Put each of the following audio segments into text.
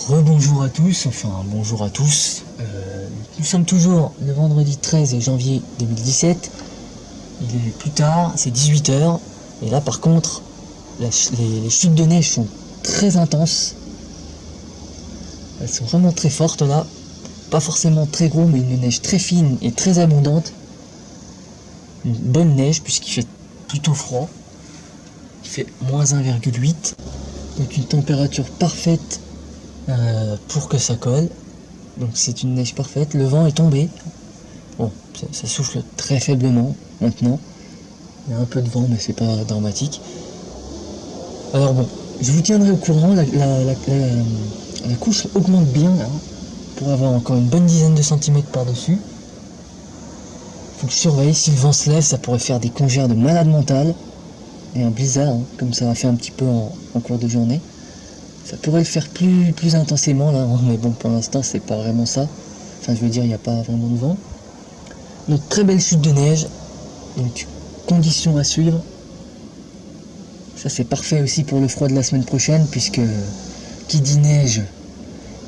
Rebonjour à tous, enfin bonjour à tous. Nous sommes toujours le vendredi 13 janvier 2017. Il est plus tard, c'est 18h. Et là par contre, les chutes de neige sont très intenses. Elles sont vraiment très fortes là. Pas forcément très gros, mais une neige très fine et très abondante. Une bonne neige puisqu'il fait plutôt froid. Il fait moins 1,8. Donc une température parfaite pour que ça colle. Donc c'est une neige parfaite. Le vent est tombé. Bon, ça souffle très faiblement maintenant. Il y a un peu de vent, mais c'est pas dramatique. Alors bon, je vous tiendrai au courant. La couche augmente bien là, pour avoir encore une bonne dizaine de centimètres par-dessus. Faut que je surveille. Si le vent se lève, ça pourrait faire des congères de malade mental. Et un blizzard, hein, comme ça va faire un petit peu en cours de journée. Ça pourrait le faire plus intensément là, mais bon, pour l'instant c'est pas vraiment ça. Enfin, je veux dire, il n'y a pas vraiment de vent. Donc très belle chute de neige, donc conditions à suivre. Ça c'est parfait aussi pour le froid de la semaine prochaine, puisque qui dit neige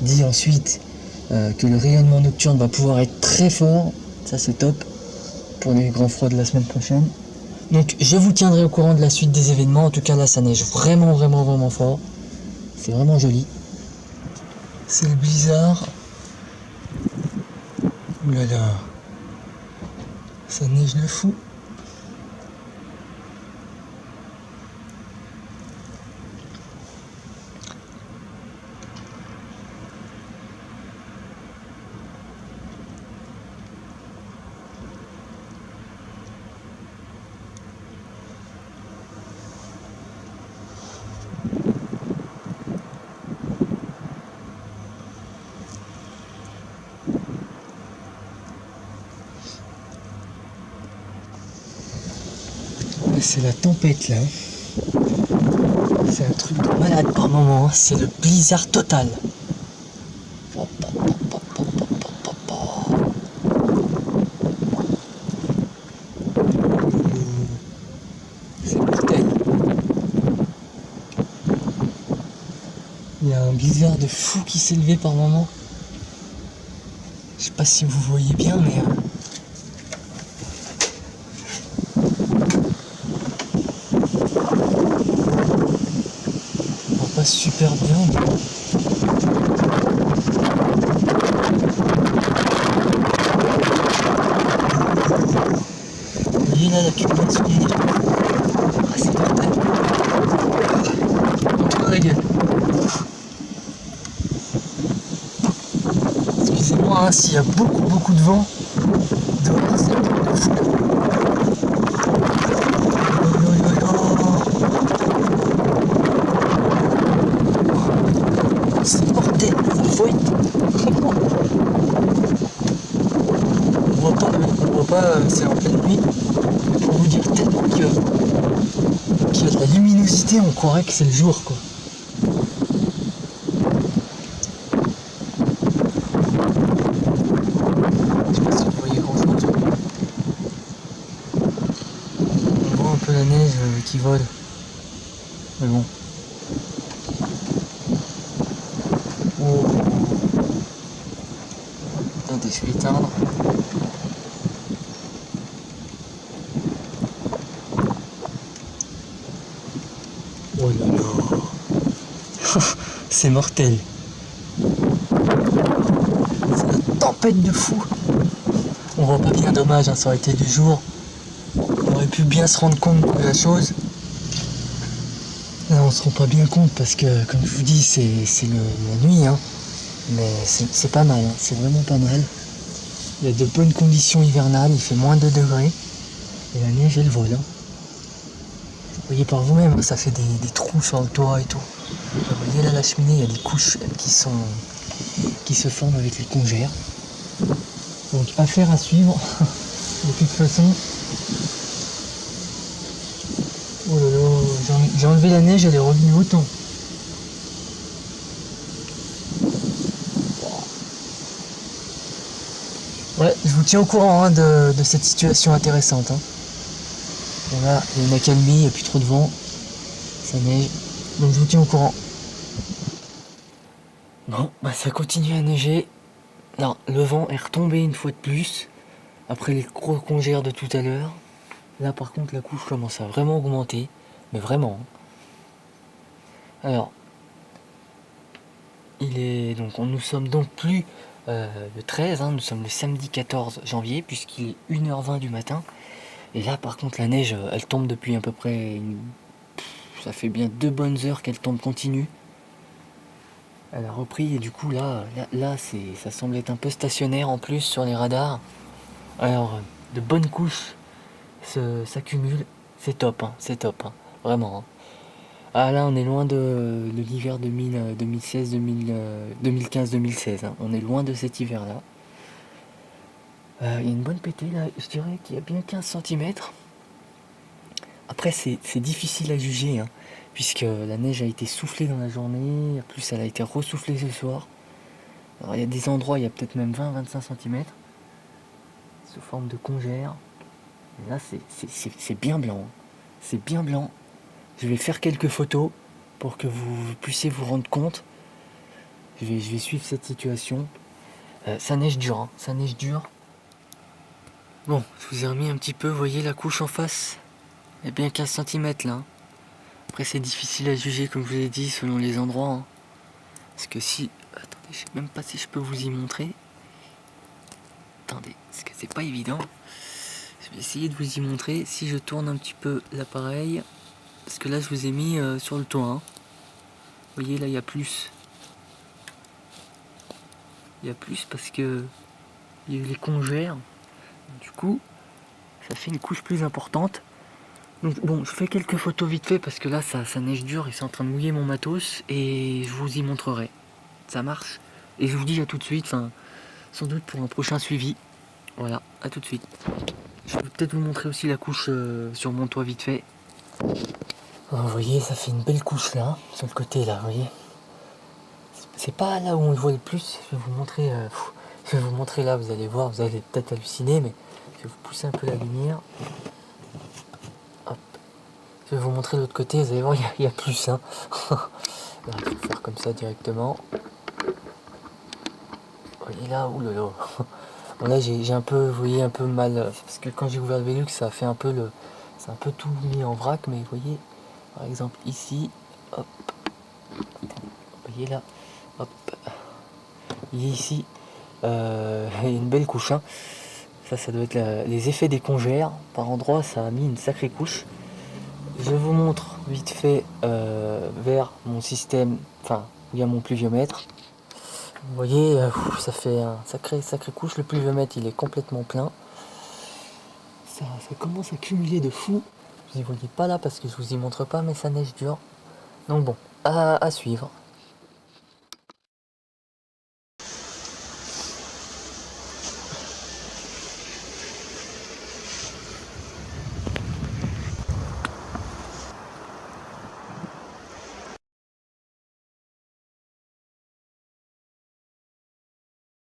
dit ensuite que le rayonnement nocturne va pouvoir être très fort. Ça c'est top pour les grands froids de la semaine prochaine. Donc je vous tiendrai au courant de la suite des événements. En tout cas là ça neige vraiment fort. C'est vraiment joli. C'est le blizzard. Ouh là là. Ça neige de fou. C'est la tempête là. C'est un truc de malade par moment. C'est le blizzard total. C'est mortel. Il y a un blizzard de fou qui s'est levé par moment. Je sais pas si vous voyez bien, mais pas super bien. Vous voyez là la culture de neige. Ah, c'est mortel. Contre la gueule. Excusez-moi, hein, s'il y a beaucoup de vent dehors, c'est un truc de fou. C'est mortel, ça fouette. On voit pas, c'est en pleine nuit. Pour vous dire tellement qu'il y a de la luminosité, on croirait que c'est le jour quoi. Je sais pas si vous voyez grand chose. On voit un peu la neige qui vole. Mais bon. Oh. Attendez, je vais éteindre. Oh là là. C'est mortel. C'est une tempête de fou. On voit pas bien, dommage, hein, ça aurait été du jour. On aurait pu bien se rendre compte de la chose. Là on se rend pas bien compte parce que comme je vous dis c'est la nuit hein. Mais c'est pas mal, hein. C'est vraiment pas mal. Il y a de bonnes conditions hivernales, il fait moins 2 degrés. Et la neige elle vole. Hein. Vous voyez par vous-même, ça fait des trous sur le toit et tout. Vous voyez là la cheminée, il y a des couches qui se forment avec les congères. Donc affaire à suivre. De toute façon. Oh là là, j'ai enlevé la neige, elle est revenue autant. Ouais, je vous tiens au courant hein, de cette situation intéressante. Hein. Voilà, il y a une accalmie, il n'y a plus trop de vent, ça neige. Donc je vous tiens au courant. Bon, bah ça continue à neiger. Non, le vent est retombé une fois de plus, après les gros congères de tout à l'heure. Là par contre la couche commence à vraiment augmenter, mais vraiment. Alors, nous sommes donc plus le 13, hein, nous sommes le samedi 14 janvier, puisqu'il est 1h20 du matin. Et là par contre la neige, elle tombe depuis à peu près ça fait bien 2 bonnes heures qu'elle tombe continue. Elle a repris et du coup là ça semble être un peu stationnaire en plus sur les radars. Alors de bonnes couches s'accumulent, c'est top, c'est top, vraiment. Ah là on est loin de l'hiver 2016, 2015, 2016. On est loin de cet hiver là. Il y a une bonne pétée là, je dirais qu'il y a bien 15 cm. Après c'est difficile à juger, puisque la neige a été soufflée dans la journée, en plus elle a été ressoufflée ce soir. Alors il y a des endroits, il y a peut-être même 20-25 cm sous forme de congère. Et là c'est bien blanc, c'est bien blanc. Je vais faire quelques photos pour que vous puissiez vous rendre compte. Je vais suivre cette situation. Ça neige dur, ça neige dur. Bon, je vous ai remis un petit peu, vous voyez la couche en face. Il y a bien 15 cm là. Après c'est difficile à juger comme je vous l'ai dit selon les endroits. Parce que si... Attendez, je sais même pas si je peux vous y montrer. Attendez, parce que c'est pas évident. Je vais essayer de vous y montrer si je tourne un petit peu l'appareil. Parce que là je vous ai mis sur le toit. Vous voyez là il y a plus. Il y a plus parce que il y a eu les congères. Du coup, ça fait une couche plus importante. Donc bon, je fais quelques photos vite fait parce que là ça neige dur et c'est en train de mouiller mon matos et je vous y montrerai. Ça marche. Et je vous dis à tout de suite, sans doute pour un prochain suivi. Voilà, à tout de suite. Je peux peut-être vous montrer aussi la couche sur mon toit vite fait. Alors, vous voyez, ça fait une belle couche là, sur le côté là, vous voyez. C'est pas là où on le voit le plus, je vais vous montrer là, vous allez voir, vous allez peut-être halluciner, mais je vais vous pousser un peu la lumière. Hop. Je vais vous montrer l'autre côté, vous allez voir, il y a plus. Là, je vais faire comme ça directement. Vous voyez là, oulala. Bon là j'ai un peu, vous voyez, un peu mal, parce que quand j'ai ouvert le Velux, ça a fait un peu c'est un peu tout mis en vrac, mais vous voyez, par exemple ici, hop, vous voyez là, hop, il y a ici, il y a une belle couche, ça doit être les effets des congères, par endroits ça a mis une sacrée couche. Je vous montre vite fait vers mon système, enfin, il y a mon pluviomètre. Vous voyez, ça fait un sacré couche. Le pluviomètre il est complètement plein. Ça commence à cumuler de fou. Vous y voyez pas là parce que je vous y montre pas, mais ça neige dur. Donc bon, à suivre.